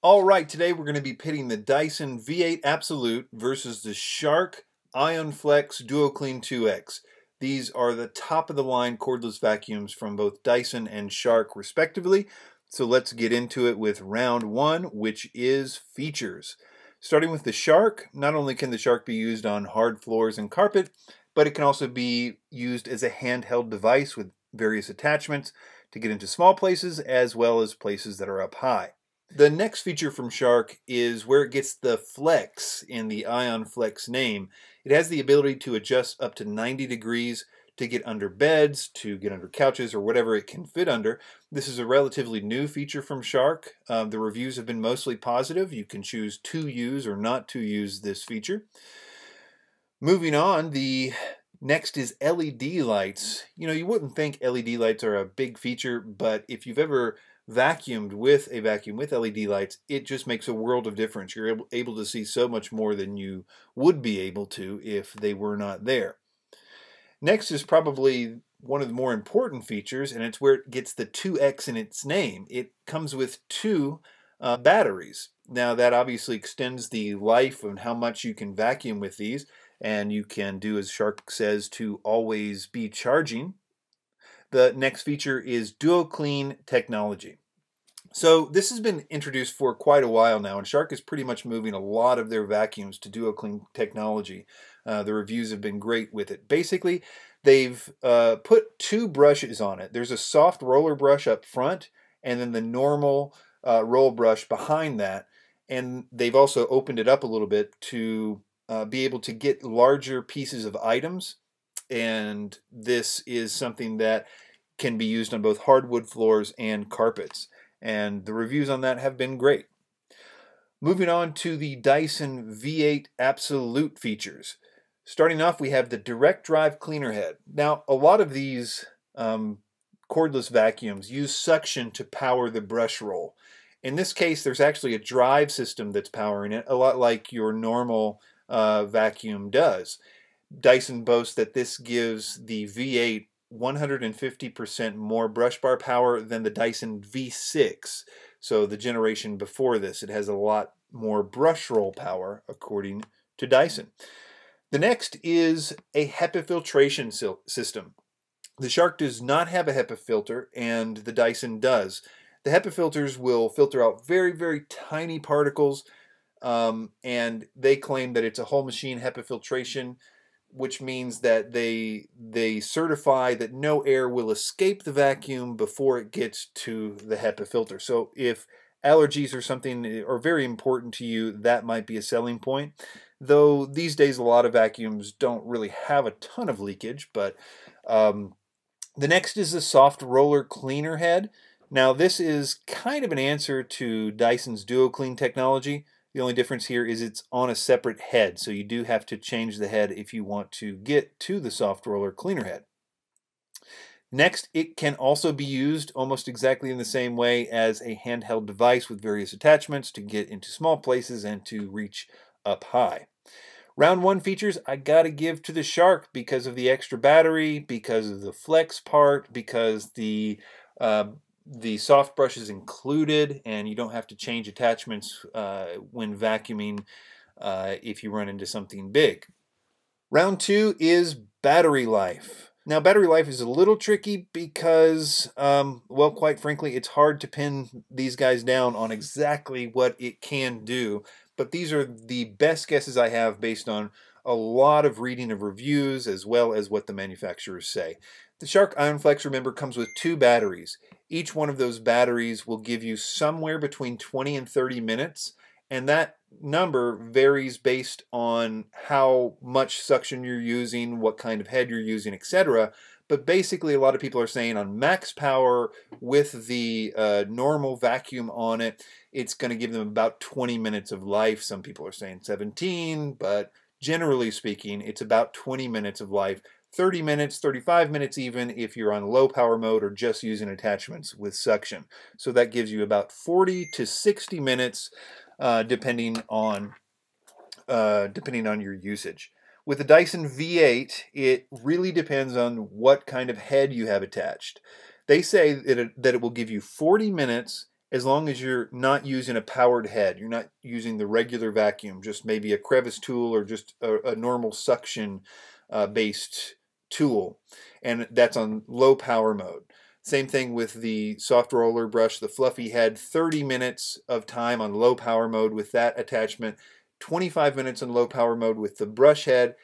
All right, today we're going to be pitting the Dyson V8 Absolute versus the Shark Ionflex Duoclean 2X. These are the top of the line cordless vacuums from both Dyson and Shark respectively. So let's get into it with round one, which is features. Starting with the Shark, not only can the Shark be used on hard floors and carpet, but it can also be used as a handheld device with various attachments to get into small places as well as places that are up high. The next feature from Shark is where it gets the flex in the Ionflex name. It has the ability to adjust up to 90 degrees to get under beds, to get under couches, or whatever it can fit under. This is a relatively new feature from Shark. The reviews have been mostly positive. You can choose to use or not to use this feature. Moving on, the next is LED lights. You wouldn't think LED lights are a big feature, but if you've ever vacuumed with a vacuum with LED lights, it just makes a world of difference. You're able to see so much more than you would be able to if they were not there. Next is probably one of the more important features, and it's where it gets the 2X in its name. It comes with two batteries. Now that obviously extends the life and how much you can vacuum with these, and you can do as Shark says to always be charging. The next feature is Duoclean technology. So this has been introduced for quite a while now, and Shark is pretty much moving a lot of their vacuums to Duoclean technology. The reviews have been great with it. Basically, they've put two brushes on it. There's a soft roller brush up front, and then the normal roll brush behind that. And they've also opened it up a little bit to be able to get larger pieces of items. And this is something that can be used on both hardwood floors and carpets. And the reviews on that have been great. Moving on to the Dyson V8 Absolute features. Starting off, we have the direct drive cleaner head. Now, a lot of these cordless vacuums use suction to power the brush roll. In this case, there's actually a drive system that's powering it, a lot like your normal vacuum does. Dyson boasts that this gives the V8 150% more brush bar power than the Dyson V6. So the generation before this, it has a lot more brush roll power according to Dyson. The next is a HEPA filtration system. The Shark does not have a HEPA filter, and the Dyson does. The HEPA filters will filter out very, very tiny particles, and they claim that it's a whole machine HEPA filtration, which means that they certify that no air will escape the vacuum before it gets to the HEPA filter. So if allergies or something are very important to you, that might be a selling point. Though these days a lot of vacuums don't really have a ton of leakage. But the next is the soft roller cleaner head. Now this is kind of an answer to Dyson's Duoclean technology. The only difference here is it's on a separate head, so you do have to change the head if you want to get to the soft roller cleaner head. Next, it can also be used almost exactly in the same way as a handheld device with various attachments to get into small places and to reach up high. Round one features I gotta give to the Shark because of the extra battery, because of the flex part, because the soft brush is included and you don't have to change attachments when vacuuming if you run into something big. Round two is battery life. Now battery life is a little tricky because, well, quite frankly, it's hard to pin these guys down on exactly what it can do, but these are the best guesses I have based on a lot of reading of reviews as well as what the manufacturers say. The Shark Ionflex, remember, comes with two batteries. Each one of those batteries will give you somewhere between 20 and 30 minutes, and that number varies based on how much suction you're using, what kind of head you're using, etc. But basically, a lot of people are saying on max power with the normal vacuum on it, it's going to give them about 20 minutes of life. Some people are saying 17, but generally speaking, it's about 20 minutes of life. 30 minutes, 35 minutes even if you're on low power mode or just using attachments with suction. So that gives you about 40 to 60 minutes depending on your usage. With the Dyson V8, it really depends on what kind of head you have attached. They say that it will give you 40 minutes as long as you're not using a powered head. You're not using the regular vacuum, just maybe a crevice tool or just a normal suction based tool, and that's on low power mode. Same thing with the soft roller brush, the fluffy head, 30 minutes of time on low power mode with that attachment, 25 minutes on low power mode with the brush head.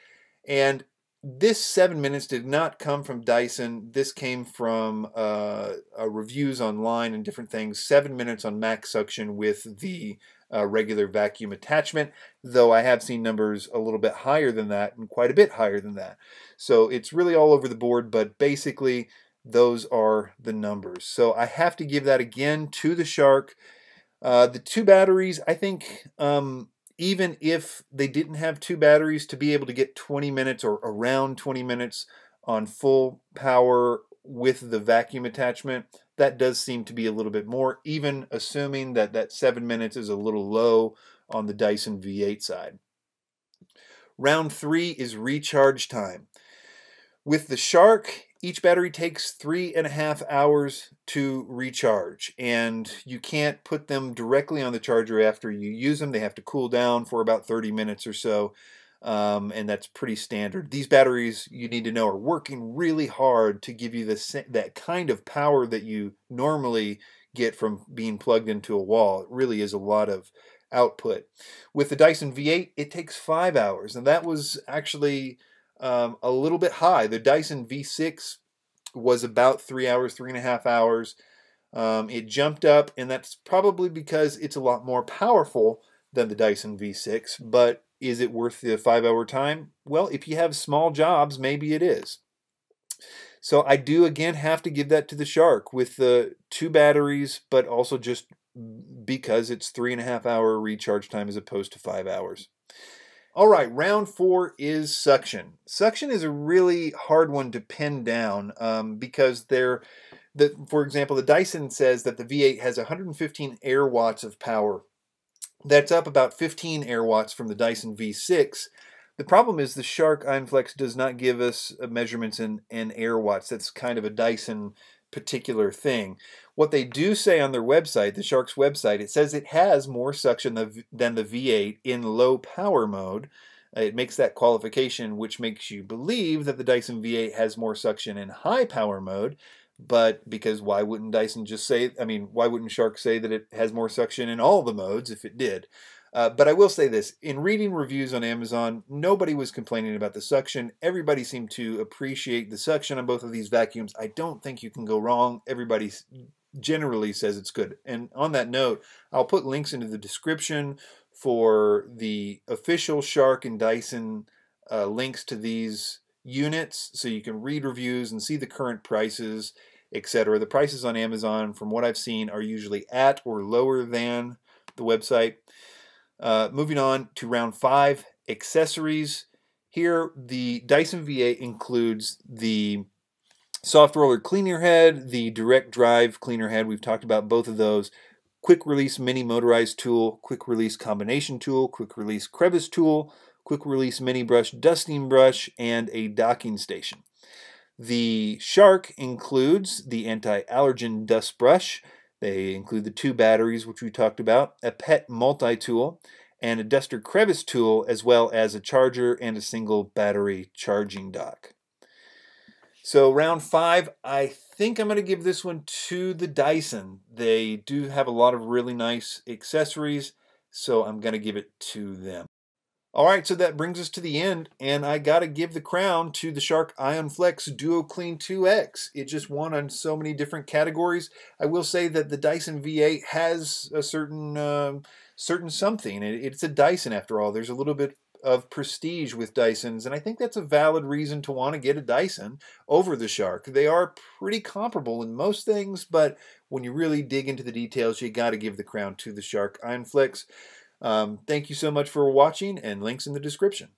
And this 7 minutes did not come from Dyson. This came from reviews online and different things. 7 minutes on max suction with the regular vacuum attachment, though I have seen numbers a little bit higher than that and quite a bit higher than that. So it's really all over the board, but basically those are the numbers. So I have to give that again to the Shark. The 2 batteries, I think, even if they didn't have 2 batteries, to be able to get 20 minutes or around 20 minutes on full power with the vacuum attachment, that does seem to be a little bit more, even assuming that that 7 minutes is a little low on the Dyson V8 side. Round 3 is recharge time. With the Shark, each battery takes 3.5 hours to recharge, and you can't put them directly on the charger after you use them. They have to cool down for about 30 minutes or so, and that's pretty standard. These batteries, you need to know, are working really hard to give you that kind of power that you normally get from being plugged into a wall. It really is a lot of output. With the Dyson V8, it takes 5 hours, and that was actually a little bit high. The Dyson V6 was about 3 hours, 3.5 hours. It jumped up, and that's probably because it's a lot more powerful than the Dyson V6, but is it worth the 5-hour time? Well, if you have small jobs, maybe it is. So I do again have to give that to the Shark with the 2 batteries, but also just because it's 3.5 hour recharge time as opposed to 5 hours. All right, round 4 is suction. Suction is a really hard one to pin down because for example, the Dyson says that the V8 has 115 air watts of power. That's up about 15 air watts from the Dyson V6. The problem is the Shark Ionflex does not give us measurements in air watts. That's kind of a Dyson particular thing. What they do say on their website, the Shark's website, it says it has more suction than the V8 in low power mode. It makes that qualification, which makes you believe that the Dyson V8 has more suction in high power mode. But because why wouldn't Dyson just say, why wouldn't Shark say that it has more suction in all the modes if it did? But I will say this, in reading reviews on Amazon, nobody was complaining about the suction. Everybody seemed to appreciate the suction on both of these vacuums. I don't think you can go wrong. Everybody generally says it's good. And on that note, I'll put links into the description for the official Shark and Dyson links to these units, so you can read reviews and see the current prices, etc. The prices on Amazon, from what I've seen, are usually at or lower than the website. Moving on to round 5, accessories. Here, the Dyson V8 includes the soft roller cleaner head, the direct drive cleaner head. We've talked about both of those. Quick release mini motorized tool, quick release combination tool, quick release crevice tool, quick release mini brush dusting brush, and a docking station. The Shark includes the anti-allergen dust brush. They include the 2 batteries, which we talked about, a pet multi-tool, and a duster crevice tool, as well as a charger and a single battery charging dock. So round 5, I think I'm going to give this one to the Dyson. They do have a lot of really nice accessories, so I'm going to give it to them. All right, so that brings us to the end, and I got to give the crown to the Shark Ionflex Duoclean 2X. It just won on so many different categories. I will say that the Dyson V8 has a certain something. It's a Dyson after all. There's a little bit of prestige with Dysons, and I think that's a valid reason to want to get a Dyson over the Shark. They are pretty comparable in most things, but when you really dig into the details, you got to give the crown to the Shark Ionflex. Thank you so much for watching, and links in the description.